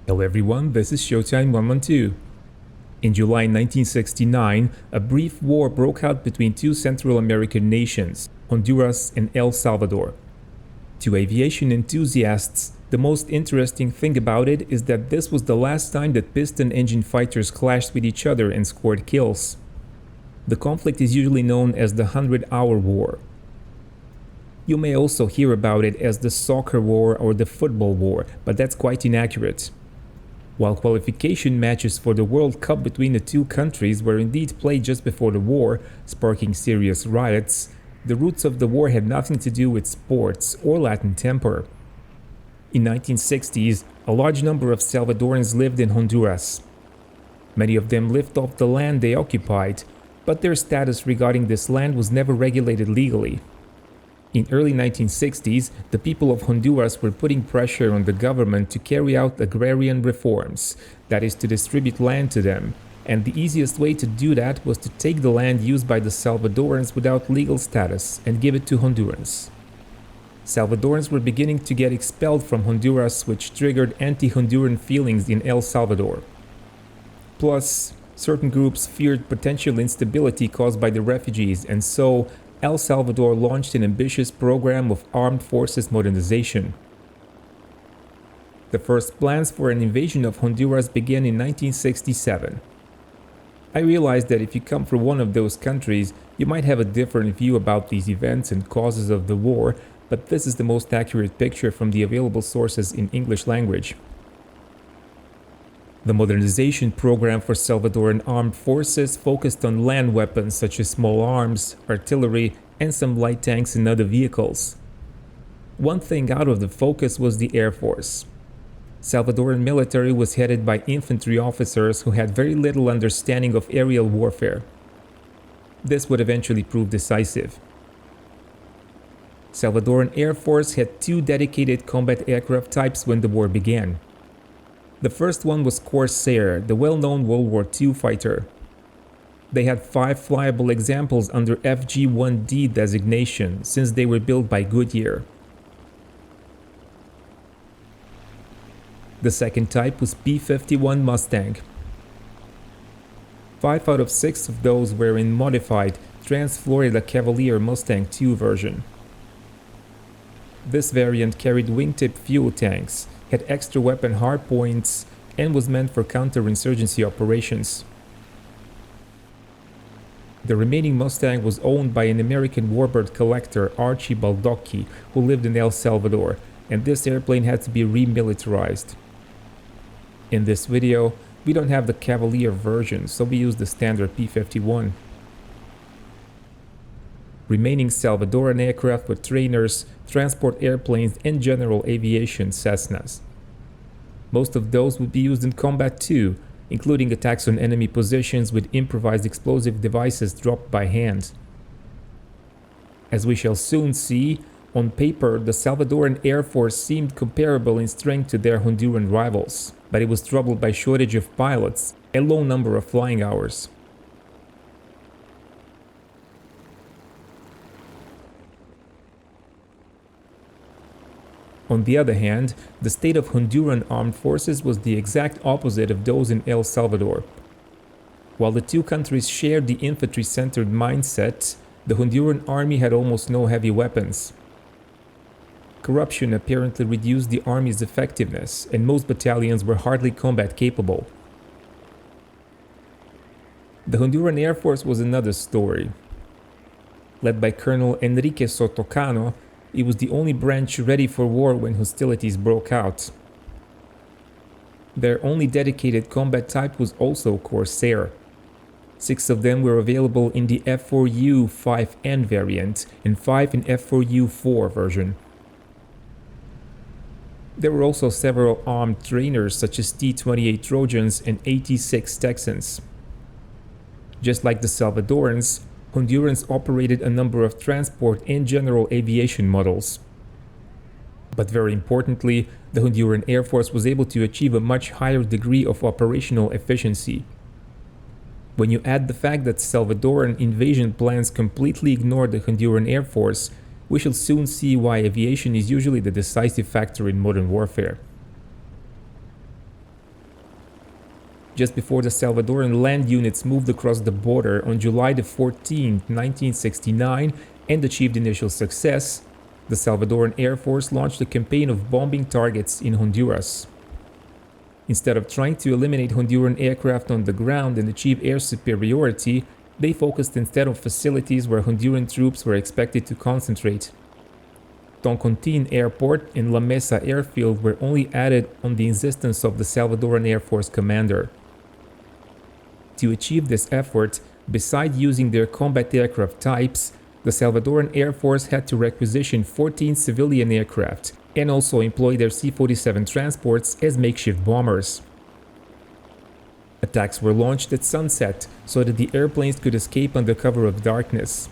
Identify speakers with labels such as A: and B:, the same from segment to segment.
A: Hello everyone, this is Showtime 112. In July 1969, a brief war broke out between two Central American nations, Honduras and El Salvador. To aviation enthusiasts, the most interesting thing about it is that this was the last time that piston-engine fighters clashed with each other and scored kills. The conflict is usually known as the 100-Hour War. You may also hear about it as the Soccer War or the Football War, but that's quite inaccurate. While qualification matches for the World Cup between the two countries were indeed played just before the war, sparking serious riots, the roots of the war had nothing to do with sports or Latin temper. In 1960s, a large number of Salvadorans lived in Honduras. Many of them lived off the land they occupied, but their status regarding this land was never regulated legally. In early 1960s, the people of Honduras were putting pressure on the government to carry out agrarian reforms, that is, to distribute land to them, and the easiest way to do that was to take the land used by the Salvadorans without legal status and give it to Hondurans. Salvadorans were beginning to get expelled from Honduras, which triggered anti-Honduran feelings in El Salvador. Plus, certain groups feared potential instability caused by the refugees, and so El Salvador launched an ambitious program of armed forces modernization. The first plans for an invasion of Honduras began in 1967. I realized that if you come from one of those countries, you might have a different view about these events and causes of the war, but this is the most accurate picture from the available sources in English language. The modernization program for Salvadoran armed forces focused on land weapons such as small arms, artillery, and some light tanks and other vehicles. One thing out of the focus was the Air Force. Salvadoran military was headed by infantry officers who had very little understanding of aerial warfare. This would eventually prove decisive. Salvadoran Air Force had two dedicated combat aircraft types when the war began. The first one was Corsair, the well-known World War II fighter. They had 5 flyable examples under FG-1D designation, since they were built by Goodyear. The second type was P-51 Mustang. 5 out of 6 of those were in modified Trans-Florida Cavalier Mustang II version. This variant carried wingtip fuel tanks, had extra weapon hardpoints, and was meant for counterinsurgency operations. The remaining Mustang was owned by an American warbird collector, Archie Baldocchi, who lived in El Salvador, and this airplane had to be remilitarized. In this video, we don't have the Cavalier version, so we use the standard P-51. Remaining Salvadoran aircraft were trainers, transport airplanes, and general aviation Cessnas. Most of those would be used in combat too, including attacks on enemy positions with improvised explosive devices dropped by hand. As we shall soon see, on paper the Salvadoran Air Force seemed comparable in strength to their Honduran rivals, but it was troubled by shortage of pilots and low number of flying hours. On the other hand, the state of Honduran armed forces was the exact opposite of those in El Salvador. While the two countries shared the infantry-centered mindset, the Honduran army had almost no heavy weapons. Corruption apparently reduced the army's effectiveness, and most battalions were hardly combat capable. The Honduran Air Force was another story. Led by Colonel Enrique Sotocano, it was the only branch ready for war when hostilities broke out. Their only dedicated combat type was also Corsair. 6 of them were available in the F4U-5N variant and 5 in F4U-4 version. There were also several armed trainers such as T-28 Trojans and AT-6 Texans. Just like the Salvadorans, Hondurans operated a number of transport and general aviation models. But very importantly, the Honduran Air Force was able to achieve a much higher degree of operational efficiency. When you add the fact that Salvadoran invasion plans completely ignored the Honduran Air Force, we shall soon see why aviation is usually the decisive factor in modern warfare. just before the Salvadoran land units moved across the border on July 14, 1969, and achieved initial success, the Salvadoran Air Force launched a campaign of bombing targets in Honduras. Instead of trying to eliminate Honduran aircraft on the ground and achieve air superiority, they focused instead on facilities where Honduran troops were expected to concentrate. Toncontin Airport and La Mesa Airfield were only added on the insistence of the Salvadoran Air Force commander. To achieve this effort, besides using their combat aircraft types, the Salvadoran Air Force had to requisition 14 civilian aircraft and also employ their C-47 transports as makeshift bombers. Attacks were launched at sunset so that the airplanes could escape under cover of darkness.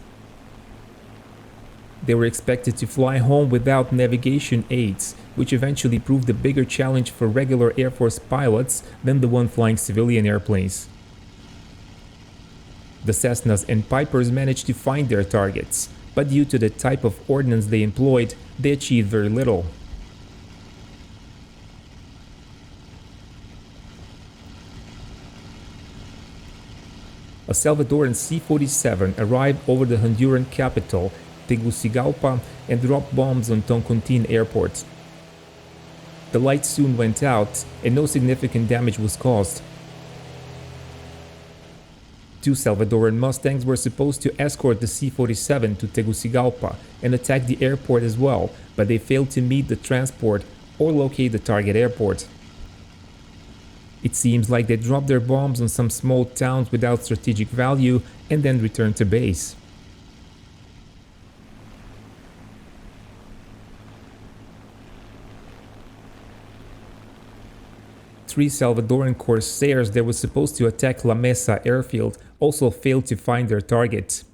A: They were expected to fly home without navigation aids, which eventually proved a bigger challenge for regular Air Force pilots than the one flying civilian airplanes. The Cessnas and Pipers managed to find their targets, but due to the type of ordnance they employed, they achieved very little. A Salvadoran C-47 arrived over the Honduran capital, Tegucigalpa, and dropped bombs on Toncontin Airport. The lights soon went out, and no significant damage was caused. 2 Salvadoran Mustangs were supposed to escort the C-47 to Tegucigalpa and attack the airport as well, but they failed to meet the transport or locate the target airport. It seems like they dropped their bombs on some small towns without strategic value and then returned to base. Three Salvadoran Corsairs that were supposed to attack La Mesa airfield also failed to find their target.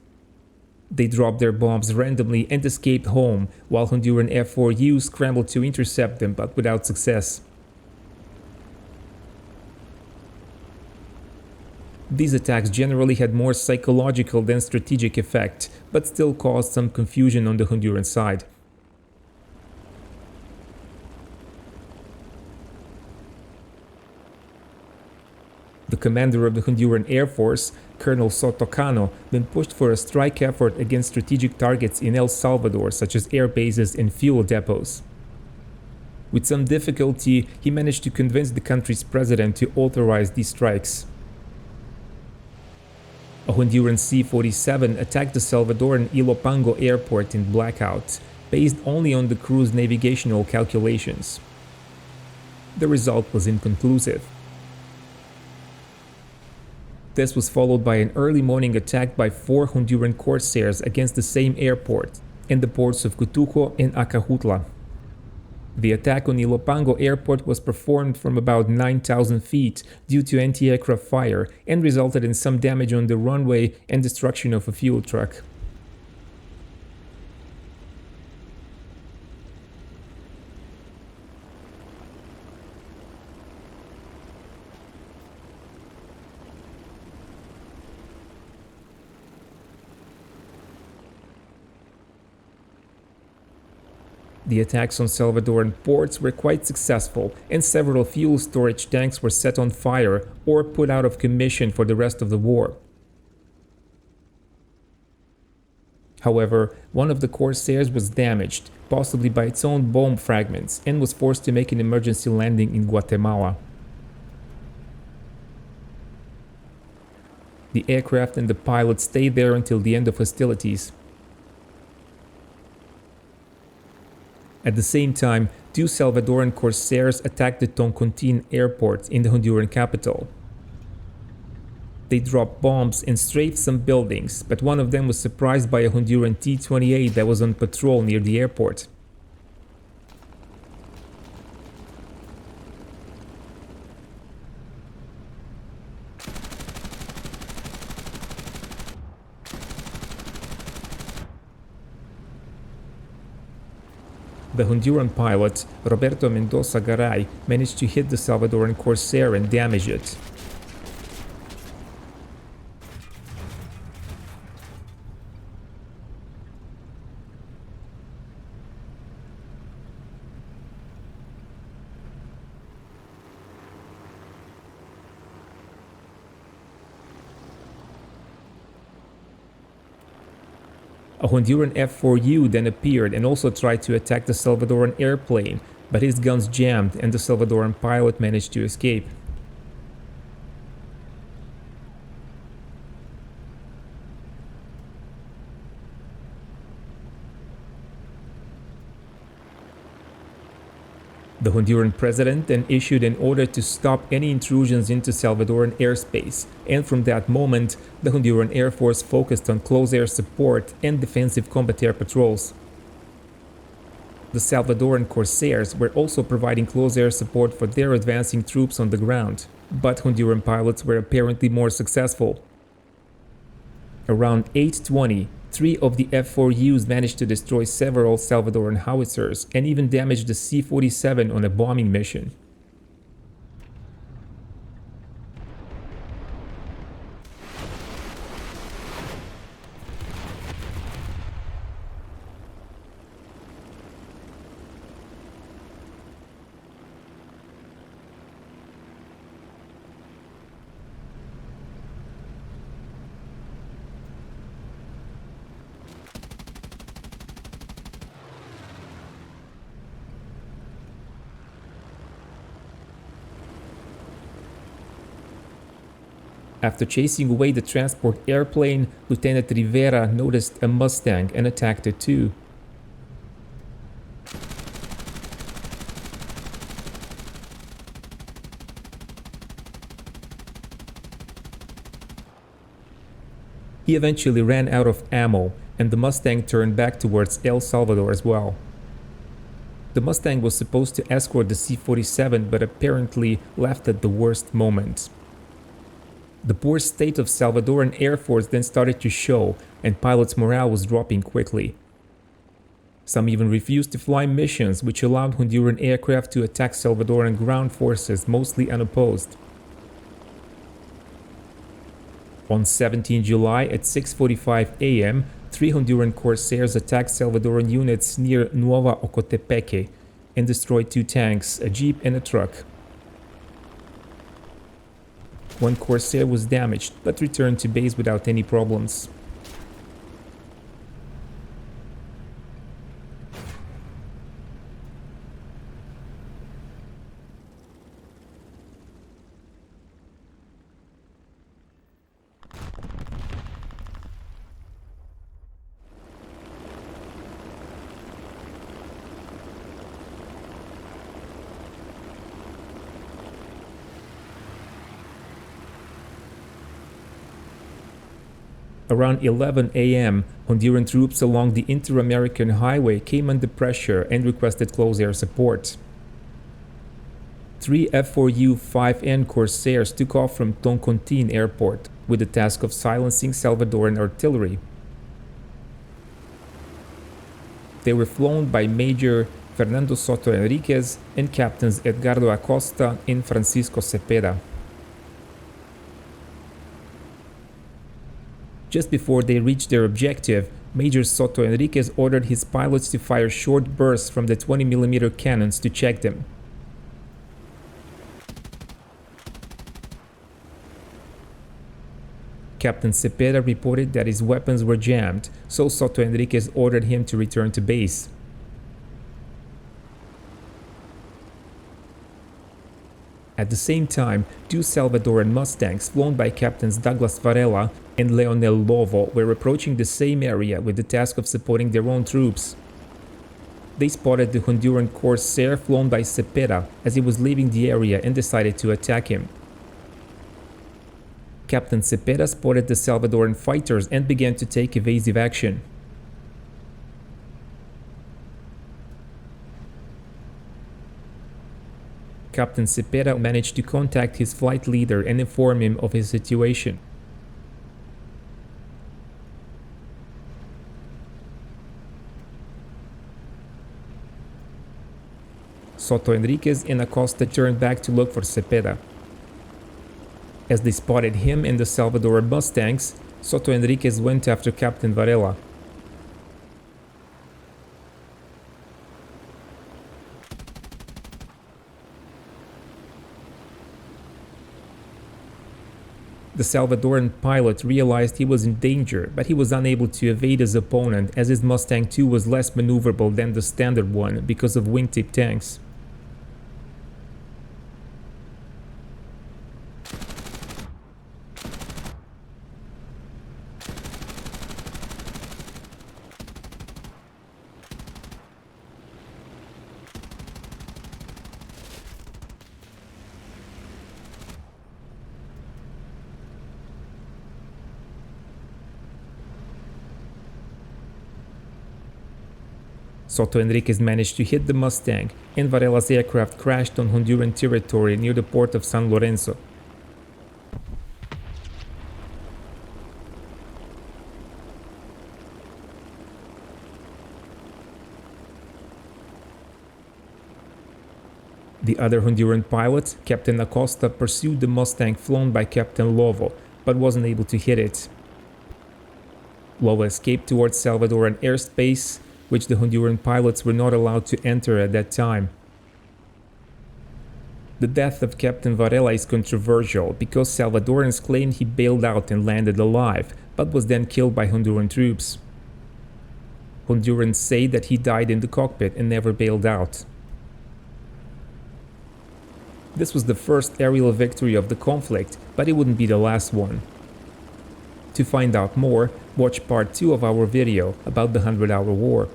A: They dropped their bombs randomly and escaped home, while Honduran F-4U scrambled to intercept them but without success. These attacks generally had more psychological than strategic effect, but still caused some confusion on the Honduran side. The commander of the Honduran Air Force, Colonel Sotocano, then pushed for a strike effort against strategic targets in El Salvador, such as air bases and fuel depots. With some difficulty, he managed to convince the country's president to authorize these strikes. A Honduran C-47 attacked the Salvadoran Ilopango airport in blackout, based only on the crew's navigational calculations. The result was inconclusive. This was followed by an early morning attack by 4 Honduran Corsairs against the same airport and the ports of Cutuco and Acajutla. The attack on Ilopango airport was performed from about 9,000 feet due to anti-aircraft fire and resulted in some damage on the runway and destruction of a fuel truck. The attacks on Salvadoran ports were quite successful, and several fuel storage tanks were set on fire or put out of commission for the rest of the war. However, one of the Corsairs was damaged, possibly by its own bomb fragments, and was forced to make an emergency landing in Guatemala. The aircraft and the pilot stayed there until the end of hostilities. At the same time, 2 Salvadoran Corsairs attacked the Toncontin airport in the Honduran capital. They dropped bombs and strafed some buildings, but one of them was surprised by a Honduran T-28 that was on patrol near the airport. The Honduran pilot, Roberto Mendoza Garay, managed to hit the Salvadoran Corsair and damage it. A Honduran F-4U then appeared and also tried to attack the Salvadoran airplane, but his guns jammed and the Salvadoran pilot managed to escape. The Honduran president then issued an order to stop any intrusions into Salvadoran airspace, and from that moment, the Honduran Air Force focused on close air support and defensive combat air patrols. The Salvadoran Corsairs were also providing close air support for their advancing troops on the ground, but Honduran pilots were apparently more successful. Around 8:20, 3 of the F-4Us managed to destroy several Salvadoran howitzers and even damaged the C-47 on a bombing mission. After chasing away the transport airplane, Lieutenant Rivera noticed a Mustang and attacked it too. He eventually ran out of ammo, and the Mustang turned back towards El Salvador as well. The Mustang was supposed to escort the C-47, but apparently left at the worst moment. The poor state of Salvadoran Air Force then started to show, and pilots' morale was dropping quickly. Some even refused to fly missions, which allowed Honduran aircraft to attack Salvadoran ground forces mostly unopposed. On 17 July at 6:45 a.m., 3 Honduran Corsairs attacked Salvadoran units near Nueva Ocotepeque and destroyed 2 tanks, a jeep and a truck. 1 Corsair was damaged, but returned to base without any problems. Around 11 a.m., Honduran troops along the Inter-American Highway came under pressure and requested close air support. 3 F-4U-5N Corsairs took off from Toncontin Airport with the task of silencing Salvadoran artillery. They were flown by Major Fernando Soto Enriquez and Captains Edgardo Acosta and Francisco Cepeda. Just before they reached their objective, Major Soto Enriquez ordered his pilots to fire short bursts from the 20mm cannons to check them. Captain Cepeda reported that his weapons were jammed, so Soto Enriquez ordered him to return to base. At the same time, 2 Salvadoran Mustangs flown by Captains Douglas Varela and Leonel Lovo were approaching the same area with the task of supporting their own troops. They spotted the Honduran Corsair flown by Cepeda as he was leaving the area and decided to attack him. Captain Cepeda spotted the Salvadoran fighters and began to take evasive action. Captain Cepeda managed to contact his flight leader and inform him of his situation. Soto Enriquez and Acosta turned back to look for Cepeda. As they spotted him and the Salvadoran Mustangs, Soto Enriquez went after Captain Varela. The Salvadoran pilot realized he was in danger, but he was unable to evade his opponent as his Mustang II was less maneuverable than the standard one because of wingtip tanks. Soto Enriquez managed to hit the Mustang, and Varela's aircraft crashed on Honduran territory near the port of San Lorenzo. The other Honduran pilot, Captain Acosta, pursued the Mustang flown by Captain Lovo, but wasn't able to hit it. Lovo escaped towards Salvadoran airspace, which the Honduran pilots were not allowed to enter at that time. The death of Captain Varela is controversial because Salvadorans claimed he bailed out and landed alive, but was then killed by Honduran troops. Hondurans say that he died in the cockpit and never bailed out. This was the first aerial victory of the conflict, but it wouldn't be the last one. To find out more, watch part 2 of our video about the 100-Hour War.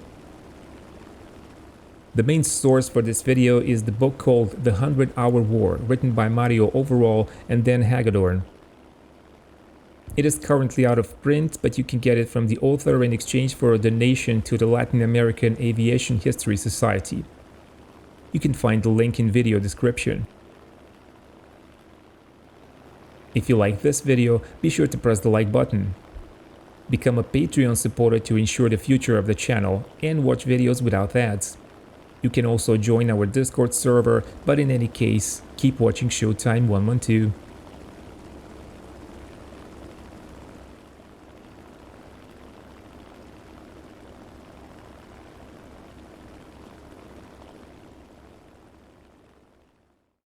A: The main source for this video is the book called The 100-Hour War, written by Mario Overall and Dan Hagedorn. It is currently out of print, but you can get it from the author in exchange for a donation to the Latin American Aviation History Society. You can find the link in video description. If you like this video, be sure to press the like button. Become a Patreon supporter to ensure the future of the channel and watch videos without ads. You can also join our Discord server, but in any case, keep watching Showtime 112.